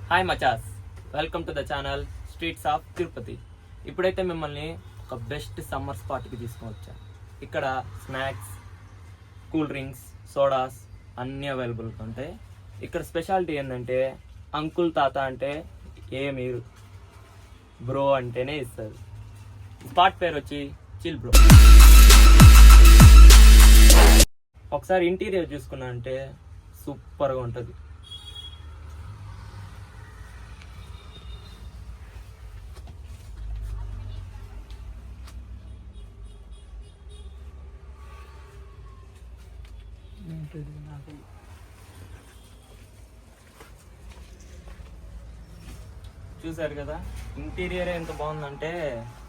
Hi మచాస్, welcome to the channel streets of Tirupati. ఇప్పుడైతే మిమ్మల్ని ఒక బెస్ట్ సమ్మర్ స్పాట్కి తీసుకొని వచ్చాను. ఇక్కడ స్నాక్స్, కూల్ డ్రింక్స్, సోడాస్ అన్నీ అవైలబుల్గా ఉంటాయి. ఇక్కడ స్పెషాలిటీ ఏంటంటే అంకుల్ తాత అంటే మీరు బ్రో అంటేనే ఇస్తారు. స్పాట్ పేరు వచ్చి చిల్ బ్రో. ఒకసారి ఇంటీరియర్ చూసుకున్నా అంటే సూపర్గా ఉంటుంది. చూసారు కదా, ఇంటీరియర్ ఎంత బాగుందంటే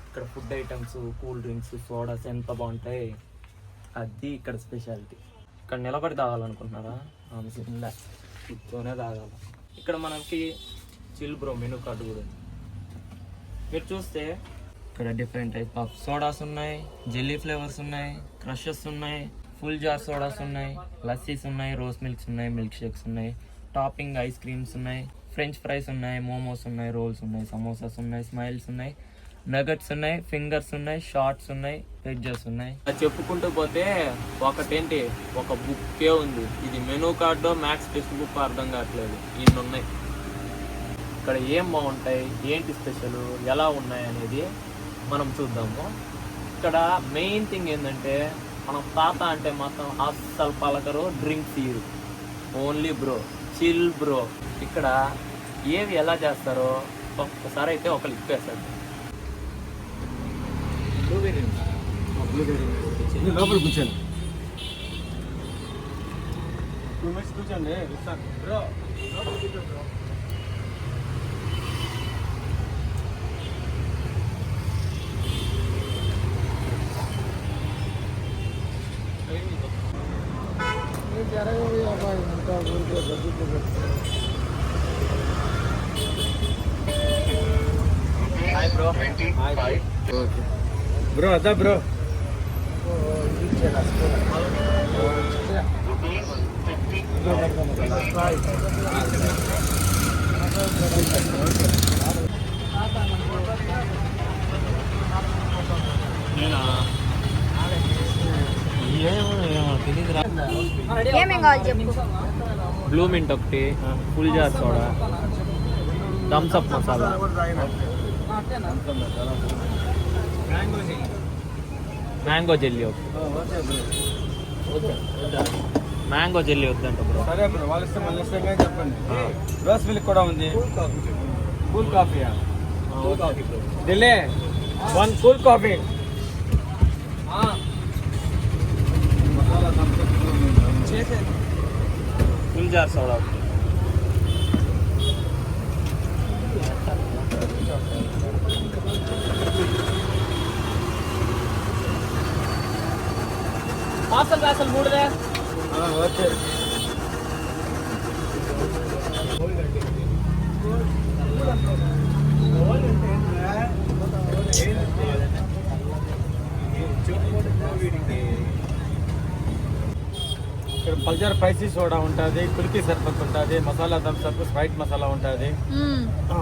ఇక్కడ food items, cool drinks, sodas ఎంత బాగుంటాయి. అది ఇక్కడ స్పెషాలిటీ. ఇక్కడ నిలబడి తాగాలనుకుంటున్నారా? కూర్చొనే తాగాలి. ఇక్కడ మనకి చిల్ బ్రో మెనూ కార్డు కూడా ఉంది. మీరు చూస్తే ఇక్కడ డిఫరెంట్ టైప్ ఆఫ్ సోడాస్ ఉన్నాయి, జెల్లీ ఫ్లేవర్స్ ఉన్నాయి, క్రషెస్ ఉన్నాయి, ఫుల్ జార్ సోడాస్ ఉన్నాయి, లస్సీస్ ఉన్నాయి, రోజ్ మిల్క్స్ ఉన్నాయి, మిల్క్ షేక్స్ ఉన్నాయి, టాపింగ్ ఐస్ క్రీమ్స్ ఉన్నాయి, ఫ్రెంచ్ ఫ్రైస్ ఉన్నాయి, మోమోస్ ఉన్నాయి, రోల్స్ ఉన్నాయి, సమోసాస్ ఉన్నాయి, స్మైల్స్ ఉన్నాయి, నగట్స్ ఉన్నాయి, ఫింగర్స్ ఉన్నాయి, షార్ట్స్ ఉన్నాయి, వెజ్జెస్ ఉన్నాయి. చెప్పుకుంటూ పోతే ఒకటేంటి ఒక బుక్కే ఉంది. ఇది మెనూ కార్డో మ్యాథ్స్ టెక్స్ట్ బుక్ అర్థం కావట్లేదు. ఇన్ని ఉన్నాయి. ఇక్కడ ఏం బాగుంటాయి, ఏంటి స్పెషల్, ఎలా ఉన్నాయి అనేది మనం చూద్దాము. ఇక్కడ మెయిన్ థింగ్ ఏంటంటే మనం తాత అంటే మాత్రం అస్సలు పలకరు, డ్రింక్ తీరు, ఓన్లీ బ్రో, చిల్ బ్రో. ఇక్కడ ఏవి ఎలా చేస్తారో ఒక్కసారి అయితే ఒక లిక్ వేస్తాడు. లోపల కూర్చోండి, 2 minutes కూర్చోండి. బ్రో లోపల కూర్చోండి bro. Hi bro. Hi bro అదా బ్రో. ఏమేం కావాలి చెప్పు. బ్లూ మింట్ ఒకటి, full jar soda, Thums Up masala, mango jelly ఒకటి. మ్యాంగో జెల్లీ వద్దంట బ్రో. సరే బ్రో, వాళ్ళు ఇస్తే మళ్ళీ ఇస్తే చెప్పండి. రోజ్ మిల్క్ కూడా ఉంది. Cool coffee Delhi 1 cool coffee. Full jar soda ఒకటి. Parcel 3 okay. ఇక్కడ పల్జర్ స్పైసీ సోడా ఉంటుంది, కుల్కీ సర్బత్ ఉంటుంది, masala Thums Up, Sprite masala ఉంటుంది.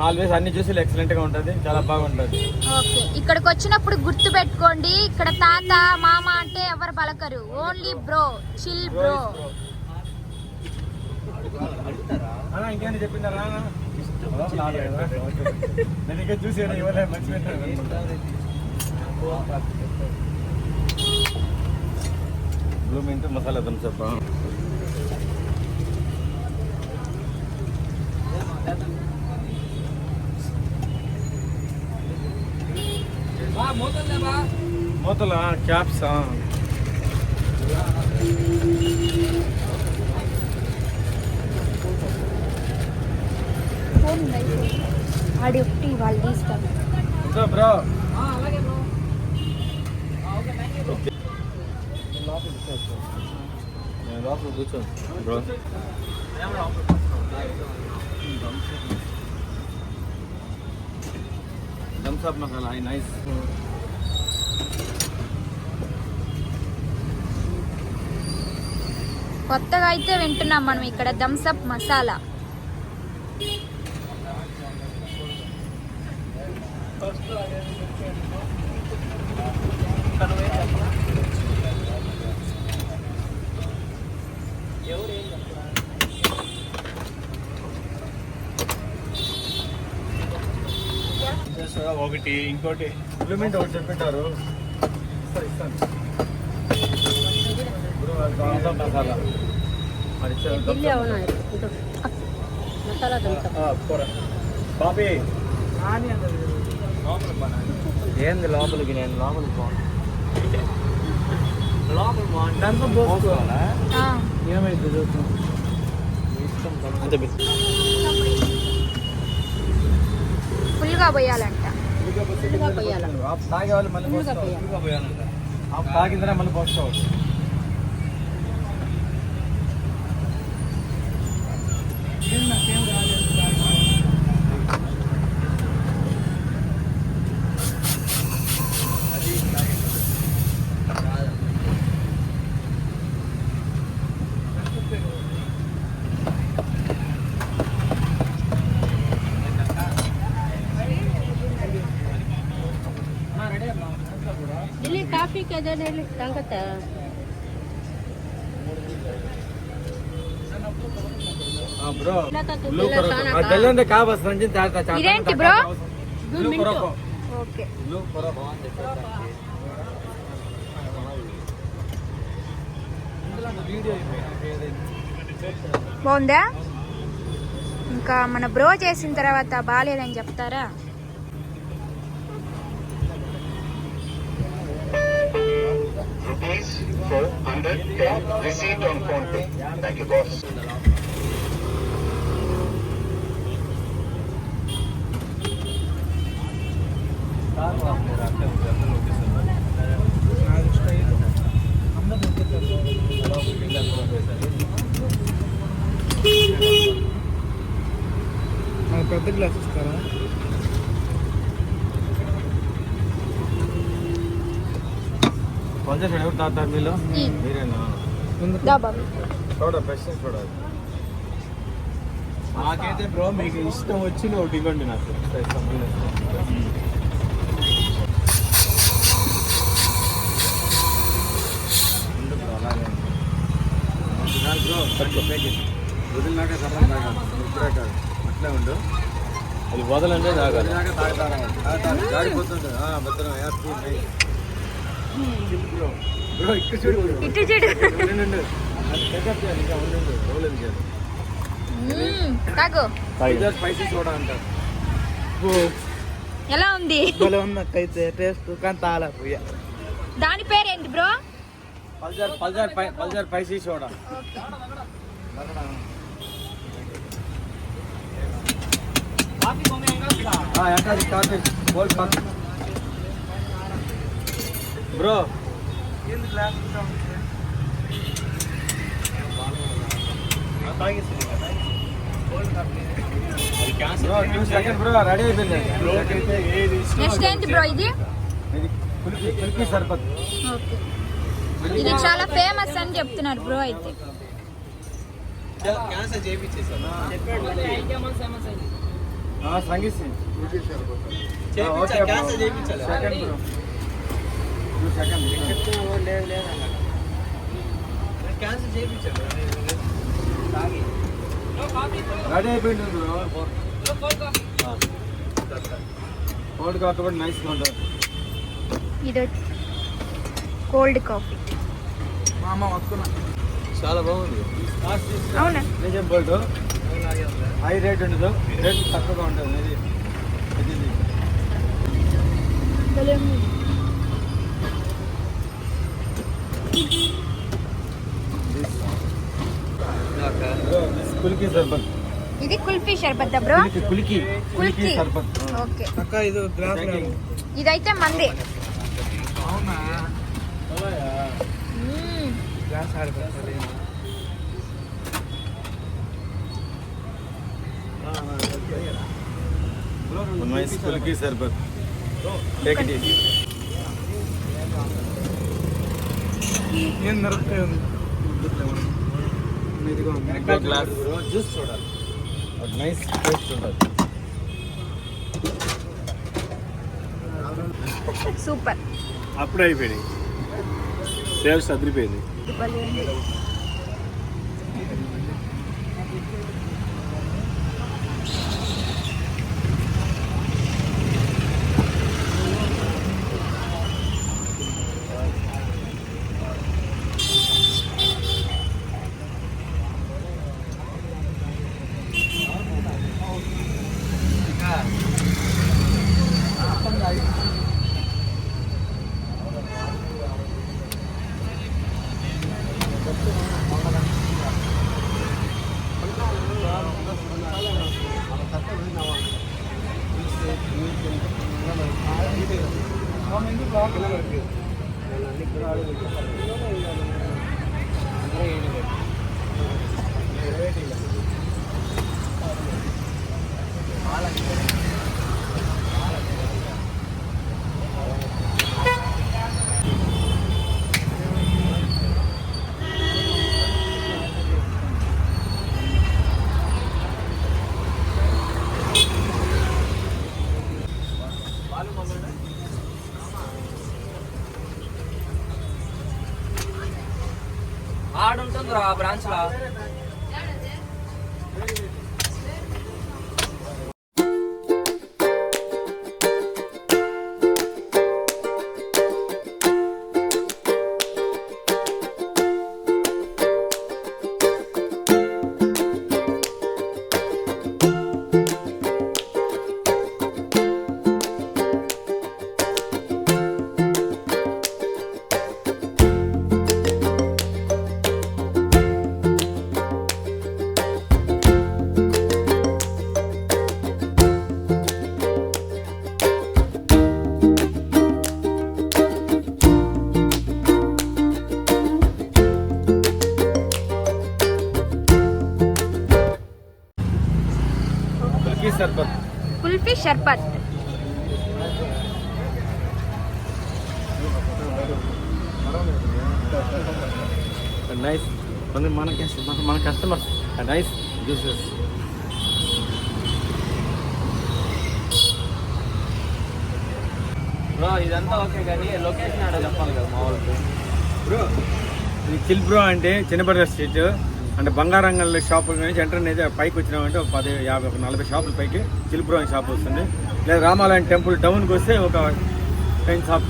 ఆల్వేస్ అన్ని జ్యూసులు ఎక్సలెంట్ గా ఉంటుంది, చాలా బాగుంటుంది. ఓకే, ఇక్కడికి వచ్చినప్పుడు గుర్తు పెట్టుకోండి, ఇక్కడ తాత మామ అంటే ఎవరు పలకరు, ఓన్లీ బ్రో, చిల్ బ్రో. ఇంకేమైనా చెప్పిందారా? నేను ఇంకా చూసాను, ఇవ్వలే మర్చిపోయాను. Blue mint masala Thums Up. మూతల క్యాప్స్. ఆడి ఒకటి వాళ్ళు తీస్తారు బ్రో. లోపల కూర్చోండి bro. Thums Up masala nice. కొత్తగా అయితే వింటున్నాం మనం ఇక్కడ థమ్స్ అప్ మసాలా. ఒకటి ఇంకోటి ఇంప్లిమెంట్ ఒకటి చెప్పింటారు ఇస్తాను మసాలా బాబీ ఏంది లోపలికి నేను లోపలికి లోపలికి ఏమైంది అంతే ఫుల్గా పోయాలంట. తాగే వాళ్ళు మళ్ళీ తాగిందనే మళ్ళీ పోసుకోవచ్చు. ಇಲ್ಲಿ ಕಾಫಿ ಕದಲ್ಲಿ ತಂಗತ್ತ బ్రో తెల్లంటే కావచ్చు ఇదేంటి బ్రో? ఓకే. బాగుందా? ఇంకా మన బ్రో చేసిన తర్వాత బాగాలేదని చెప్తారా? Receipt on phone pay. Thank you, boss. పెద్ద గ్లాస్ ఇస్తారా? కొంచెం ఎవరు తాగుతారు మీలో? మీరేనా? చూడ ఫ్రెష్ చూడాలి. నాకైతే బ్రో మీకు ఇష్టం వచ్చి ఒకటి ఇవ్వండి నాకు. వదిలినాక సర్వం తాగాలి, ఇప్పుడే కాదు అట్లే ఉండు. అది వదలంటే తాగాలి. జారిపోతుంది భద్రం. బ్రో ఇక్కడ చూడు, ఇటు చూడు. ఇంకా ఉండండి. రోలేదు తాగు. స్పైసీ సోడా అంటారు. ఎలా ఉంది? ఉన్నట్టయితే టేస్ట్ కానీ తాలా. దాని పేరేంటి బ్రో? పల్జర్ spicy soda. Coffee cold coffee bro. Bro ready అయిపోయింది. నెక్స్ట్ ఏంటి బ్రో ఇది? కుల్ఫీ సర్బత్. ఓకే. ఇది చాలా ఫేమస్ అని చెప్తున్నారు బ్రో. అయితే సంగీత్ రెడీ అయిపోయింది బ్రో. కోల్డ్ కాఫీ కూడా నైస్గా ఉంటుంది. ఇది కోల్డ్ కాఫీ. చాలా బాగుంది. అవునా? నిజం బోల్ట్ హై రేట్ ఉండదు, రేట్ తక్కువగా ఉంటుంది. కుల్కీ సర్బత్. ఇది కుల్ఫీ షర్బత్ బ్రో. కుల్కీ కుల్కీ సర్బత్. ఓకే. అక్క ఇది ఇదైతే మంది. అవునా? Nice kulki sharbat. Take it easy. ఏం నరకాయ ఉంది. గ్లాస్ జ్యూస్ చూడాలి. నైస్ టేస్ట్ ఉంటుంది. సూపర్. అప్పుడే అయిపోయినాయి, టేస్ట్ అదిరిపోయింది. ఆడుంటుందిరా బ్రాంచ్ లా. కుల్ఫీ షర్బత్. నైస్. మన కస్టమర్స్ నైస్ జ్యూసెస్. బ్రో ఇదంతా ఓకే కానీ లొకేషన్ ఆడ చెప్పాలి కదా మా వాళ్ళకి. ఇది చిల్ బ్రో అంటే చిన్నపల్లి స్ట్రీట్ అంటే బంగారంగల్ షాపుల నుంచి ఎంటర్ అనేది పైకి వచ్చినామంటే ఒక 10, 50, 40 షాపుల పైకి చిల్ బ్రో అనే షాప్ వస్తుంది. లేదా రామాలయం టెంపుల్ టౌన్కి వస్తే ఒక 10 షాప్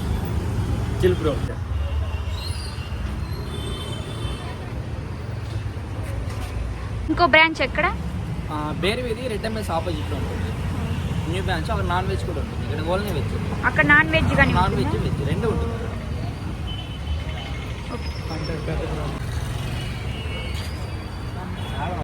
చిల్ బ్రో. ఇంకో బ్రాంచ్ ఎక్కడ? బేరువేది రెడ్ ఎంఎస్ ఆపోజిట్లో ఉంటుంది న్యూ బ్రాంచ్. అక్కడ నాన్ వెజ్ కూడా ఉంటుంది. ఇక్కడ ఓన్లీ వెజ్. అక్కడ నాన్ వెజ్ కానీ నాన్ వెజ్ వెజ్ రెండు ఉంటుంది.